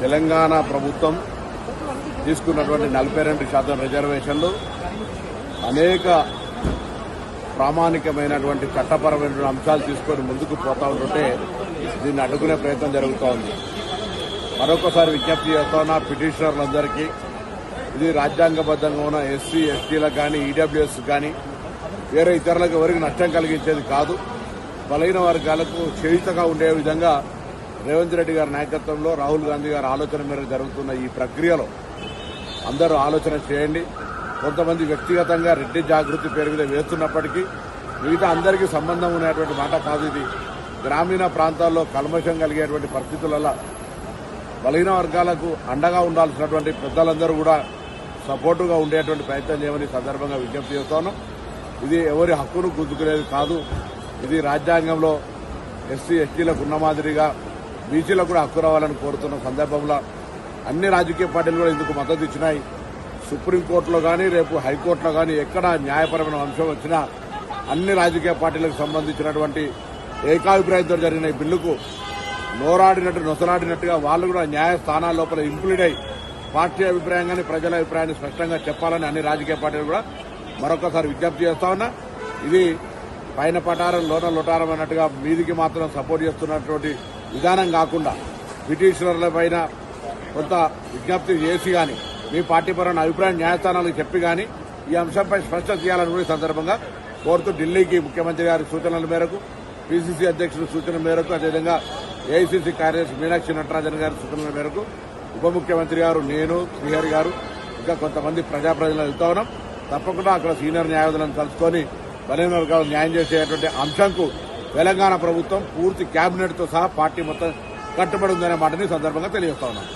తెలంగాణ ప్రభుత్వం తీసుకున్నటువంటి 42% రిజర్వేషన్లు అనేక ప్రామాణికమైనటువంటి చట్టపరమైన అంశాలు తీసుకొని ముందుకు పోతా ఉంటుంటే దీన్ని అడ్డుకునే ప్రయత్నం జరుగుతూ ఉంది. మరొకసారి విజ్ఞప్తి చేస్తున్న పిటిషనర్లందరికీ ఇది రాజ్యాంగబద్దంగా ఉన్న ఎస్సీ ఎస్టీలకు కానీ ఈడబ్ల్యూఎస్ కానీ వేరే ఇతరులకు ఎవరికి నష్టం కలిగించేది కాదు. బలహీన వర్గాలకు చేయుతగా ఉండే విధంగా రేవంత్ రెడ్డి గారి నాయకత్వంలో రాహుల్ గాంధీ గారి ఆలోచన మేరకు జరుగుతున్న ఈ ప్రక్రియలో అందరూ ఆలోచన చేయండి. కొంతమంది వ్యక్తిగతంగా రెడ్డి జాగృతి పేరు మీద వేస్తున్నప్పటికీ మిగతా అందరికీ సంబంధం ఉన్నటువంటి మాట కాదు. ఇది గ్రామీణ ప్రాంతాల్లో కల్మషం కలిగేటువంటి పరిస్థితులలో బలహీన వర్గాలకు అండగా ఉండాల్సినటువంటి పెద్దలందరూ కూడా సపోర్టుగా ఉండేటువంటి ప్రయత్నం చేయమని సందర్భంగా విజ్ఞప్తి చేస్తాను. ఇది ఎవరి హక్కును గుంజుకునేది కాదు. ఇది రాజ్యాంగంలో ఎస్సీ ఎస్టీలకు ఉన్న మాదిరిగా బీసీలకు కూడా హక్కు రావాలని కోరుతున్న సందర్భంలో అన్ని రాజకీయ పార్టీలు కూడా ఇందుకు మద్దతు ఇచ్చినాయి. సుప్రీంకోర్టులో కానీ రేపు హైకోర్టులో కానీ ఎక్కడ న్యాయపరమైన అంశం వచ్చినా అన్ని రాజకీయ పార్టీలకు సంబంధించినటువంటి ఏకాభిప్రాయంతో జరిగిన ఈ బిల్లుకు నొసలాడినట్టుగా వాళ్ళు కూడా న్యాయస్థానాల లోపల ఇంప్లీడ్ అయి పార్టీ అభిప్రాయం కానీ ప్రజల అభిప్రాయాన్ని స్పష్టంగా చెప్పాలని అన్ని రాజకీయ పార్టీలు కూడా మరొకసారి విజ్ఞప్తి చేస్తా ఉన్నా. ఇది పైన పటారం లోన లొటారం అన్నట్టుగా మీదికి మాత్రం సపోర్ట్ చేస్తున్నటువంటి విధానం కాకుండా పిటిషనర్ల పైన కొంత విజ్ఞప్తి చేసి కానీ మీ పార్టీ పరమైన అభిప్రాయం న్యాయస్థానాలకు చెప్పి కానీ ఈ అంశంపై స్పష్టత చేయాలని కూడా సందర్భంగా కోరుతూ ఢిల్లీకి ముఖ్యమంత్రి గారి సూచనల మేరకు పీసీసీ అధ్యక్షుల సూచన మేరకు అదేవిధంగా ఏఐసీసీ కార్యదర్శి మీనాక్షి నటరాజన్ గారి సూచనల మేరకు ఉప ముఖ్యమంత్రి గారు, నేను, శ్రీహరి గారు ఇంకా కొంతమంది ప్రజాప్రతినిధులు వెళ్తా ఉన్నాం. తప్పకుండా అక్కడ సీనియర్ న్యాయవాదులను కలుసుకొని బలహీన వర్గాలకు న్యాయం చేసేటువంటి అంశంకు తెలంగాణ ప్రభుత్వం పూర్తి కేబినెట్ తో సహా పార్టీ మొత్తం కట్టుబడి ఉందనే మాటని సందర్భంగా తెలియజేస్తా ఉన్నాం.